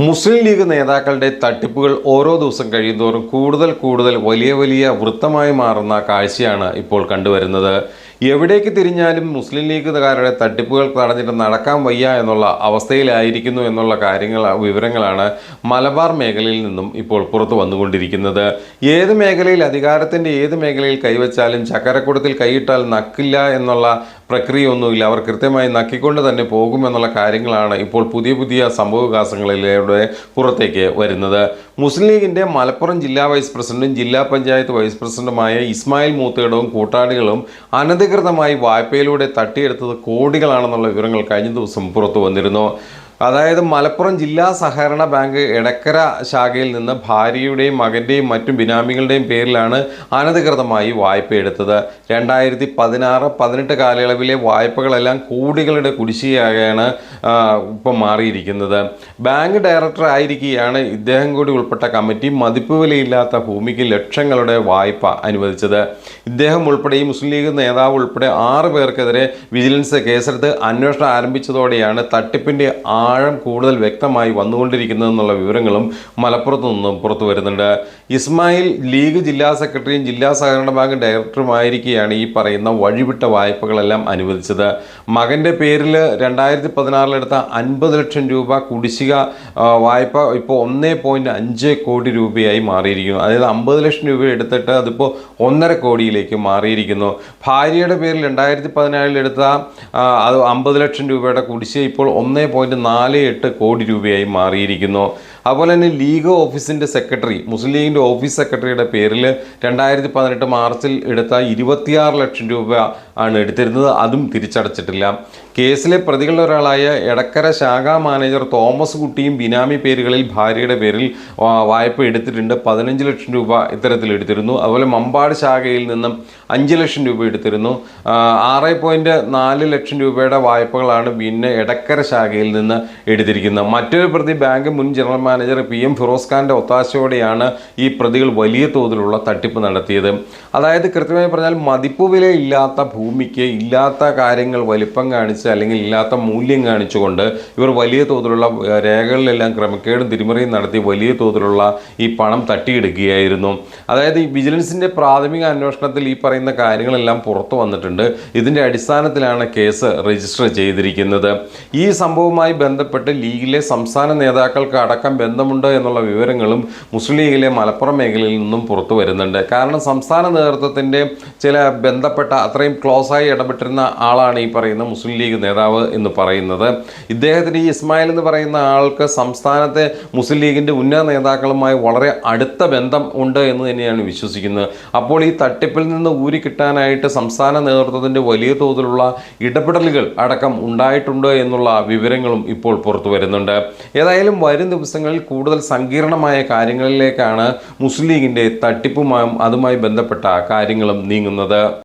മുസ്ലിം league നേതാക്കളുടെ തട്ടിപ്പുകൾ ഓരോ ദിവസം കഴിയുന്തോറും കൂടുതൽ വലിയ വലിയ വൃത്തമായി മാറുന്ന കാഴ്ചയാണ് ഇപ്പോൾ കണ്ടുവരുന്നത്. എവിടേക്ക് തിരിഞ്ഞാലും മുസ്ലിം ലീഗുകാരുടെ തട്ടിപ്പുകൾ തടഞ്ഞിട്ട് നടക്കാൻ വയ്യ എന്നുള്ള അവസ്ഥയിലായിരിക്കുന്നു എന്നുള്ള വിവരങ്ങളാണ് മലബാർ മേഖലയിൽ നിന്നും ഇപ്പോൾ പുറത്തു വന്നുകൊണ്ടിരിക്കുന്നത്. ഏത് മേഖലയിൽ അധികാരത്തിൻ്റെ ഏത് മേഖലയിൽ കൈവച്ചാലും ചക്കരക്കുടത്തിൽ കൈയിട്ടാൽ നക്കില്ല എന്നുള്ള പ്രക്രിയയൊന്നുമില്ല. അവർ കൃത്യമായി നക്കിക്കൊണ്ട് തന്നെ പോകുമെന്നുള്ള കാര്യങ്ങളാണ് ഇപ്പോൾ പുതിയ സംഭവവികാസങ്ങളിലൂടെ പുറത്തേക്ക് വരുന്നത്. മുസ്ലിം ലീഗിൻ്റെ മലപ്പുറം ജില്ലാ വൈസ് പ്രസിഡന്റും ജില്ലാ പഞ്ചായത്ത് വൈസ് പ്രസിഡന്റുമായ ഇസ്മായിൽ മൂത്തേടവും കൂട്ടാളികളും അനധികൃതമായി വായ്പയിലൂടെ തട്ടിയെടുത്തത് കോടികളാണെന്നുള്ള വിവരങ്ങൾ കഴിഞ്ഞ ദിവസം പുറത്തു വന്നിരുന്നു. അതായത് മലപ്പുറം ജില്ലാ സഹകരണ ബാങ്ക് എടക്കര ശാഖയിൽ നിന്ന് ഭാര്യയുടെയും മകൻ്റെയും മറ്റും ബിനാമികളുടെയും പേരിലാണ് അനധികൃതമായി വായ്പ എടുത്തത്. 2016-18 കാലയളവിലെ വായ്പകളെല്ലാം കോടികളുടെ കുടിശ്ശികയായാണ് ഇപ്പം മാറിയിരിക്കുന്നത്. ബാങ്ക് ഡയറക്ടർ ആയിരിക്കെയാണ് ഇദ്ദേഹം കൂടി ഉൾപ്പെട്ട കമ്മിറ്റി മതിപ്പ് വിലയില്ലാത്ത ഭൂമിക്ക് ലക്ഷങ്ങളുടെ വായ്പ അനുവദിച്ചത്. ഇദ്ദേഹം ഉൾപ്പെടെ ഈ മുസ്ലിം ലീഗ് നേതാവ് ഉൾപ്പെടെ 6 പേർക്കെതിരെ വിജിലൻസ് കേസെടുത്ത് അന്വേഷണം ആരംഭിച്ചതോടെയാണ് തട്ടിപ്പിൻ്റെ ആഴം കൂടുതൽ വ്യക്തമായി വന്നുകൊണ്ടിരിക്കുന്നതെന്നുള്ള വിവരങ്ങളും മലപ്പുറത്തു നിന്നും പുറത്തു വരുന്നുണ്ട്. ഇസ്മായിൽ ലീഗ് ജില്ലാ സെക്രട്ടറിയും ജില്ലാ സഹകരണ ബാങ്ക് ഡയറക്ടറുമായിരിക്കെയാണ് ഈ പറയുന്ന വഴിവിട്ട വായ്പകളെല്ലാം അനുവദിച്ചത്. മകൻ്റെ പേരിൽ 2016 എടുത്ത 50 ലക്ഷം രൂപ കുടിശ്ശിക വായ്പ ഇപ്പോൾ 1.5 കോടി രൂപയായി മാറിയിരിക്കുന്നു. അതായത് 50 ലക്ഷം രൂപ എടുത്തിട്ട് അതിപ്പോൾ 1.5 കോടിയിലേക്ക് മാറിയിരിക്കുന്നു. ഭാര്യയുടെ പേരിൽ 2017 എടുത്ത അത് 50 ലക്ഷം രൂപയുടെ കുടിശ്ശിക ഇപ്പോൾ 1.48 കോടി രൂപയായി മാറിയിരിക്കുന്നു. അതുപോലെ തന്നെ ലീഗ് ഓഫീസിൻ്റെ സെക്രട്ടറി, മുസ്ലിം ലീഗിൻ്റെ ഓഫീസ് സെക്രട്ടറിയുടെ പേരിൽ 2018 മാർച്ചിൽ എടുത്ത 26 ലക്ഷം രൂപ ആണ് എടുത്തിരുന്നത്. അതും തിരിച്ചടച്ചിട്ടില്ല. കേസിലെ പ്രതികളിൽ ഒരാളായ എടക്കര ശാഖാ മാനേജർ തോമസ് കുട്ടിയും ബിനാമി പേരുകളിൽ ഭാര്യയുടെ പേരിൽ വായ്പ എടുത്തിട്ടുണ്ട്. 15 ലക്ഷം രൂപ ഇത്തരത്തിൽ എടുത്തിരുന്നു. അതുപോലെ മമ്പാട് ശാഖയിൽ നിന്നും 5 ലക്ഷം രൂപ എടുത്തിരുന്നു. 6.4 ലക്ഷം രൂപയുടെ വായ്പകളാണ് പിന്നെ എടക്കര ശാഖയിൽ നിന്ന് എടുത്തിരിക്കുന്നത്. മറ്റൊരു പ്രതി ബാങ്ക് മുൻ ജനറൽ മാനേജർ PM ഫിറോസ് ഖാൻ്റെ ഒത്താശയോടെയാണ് ഈ പ്രതികൾ വലിയ തോതിലുള്ള തട്ടിപ്പ് നടത്തിയത്. അതായത് കൃത്യമായി പറഞ്ഞാൽ മതിപ്പ് വിലയില്ലാത്ത ഭൂമിക്ക് ഇല്ലാത്ത കാര്യങ്ങൾ വലിപ്പം കാണിച്ച് അല്ലെങ്കിൽ ഇല്ലാത്ത മൂല്യം കാണിച്ചുകൊണ്ട് ഇവർ വലിയ തോതിലുള്ള രേഖകളിലെല്ലാം ക്രമക്കേടും തിരിമറിയും നടത്തി വലിയ തോതിലുള്ള ഈ പണം തട്ടിയെടുക്കുകയായിരുന്നു. അതായത് ഈ വിജിലൻസിൻ്റെ പ്രാഥമിക അന്വേഷണത്തിൽ ഈ പറയുന്ന കാര്യങ്ങളെല്ലാം പുറത്തു വന്നിട്ടുണ്ട്. ഇതിൻ്റെ അടിസ്ഥാനത്തിലാണ് കേസ് രജിസ്റ്റർ ചെയ്തിരിക്കുന്നത്. ഈ സംഭവവുമായി ബന്ധപ്പെട്ട് ലീഗിലെ സംസ്ഥാന നേതാക്കൾക്ക് അടക്കം ബന്ധമുണ്ട് എന്നുള്ള വിവരങ്ങളും മുസ്ലിം ലീഗിലെ മലപ്പുറം മേഖലയിൽ നിന്നും പുറത്തു വരുന്നുണ്ട്. കാരണം സംസ്ഥാന നേതൃത്വത്തിൻ്റെ ചില ബന്ധപ്പെട്ട അത്രയും ക്ലോസായി ഇടപെട്ടിരുന്ന ആളാണ് ഈ പറയുന്ന മുസ്ലിം ലീഗ് നേതാവ് എന്ന് പറയുന്നത്. ഇദ്ദേഹത്തിന് ഈ ഇസ്മായിൽ എന്ന് പറയുന്ന ആൾക്ക് സംസ്ഥാനത്തെ മുസ്ലിം ലീഗിൻ്റെ ഉന്നത നേതാക്കളുമായി വളരെ അടുത്ത ബന്ധം ഉണ്ട് എന്ന് തന്നെയാണ് വിശ്വസിക്കുന്നത്. അപ്പോൾ ഈ തട്ടിപ്പിൽ നിന്ന് ഊരി കിട്ടാനായിട്ട് സംസ്ഥാന നേതൃത്വത്തിൻ്റെ വലിയ തോതിലുള്ള ഇടപെടലുകൾ അടക്കം ഉണ്ടായിട്ടുണ്ട് എന്നുള്ള വിവരങ്ങളും ഇപ്പോൾ പുറത്തു വരുന്നുണ്ട്. ഏതായാലും വരും ദിവസങ്ങളിൽ കൂടുതൽ സങ്കീർണമായ കാര്യങ്ങളിലേക്കാണ് മുസ്ലിം ലീഗിൻ്റെ തട്ടിപ്പുമായും അതുമായി ബന്ധപ്പെട്ട കാര്യങ്ങളും നീങ്ങുന്നത്.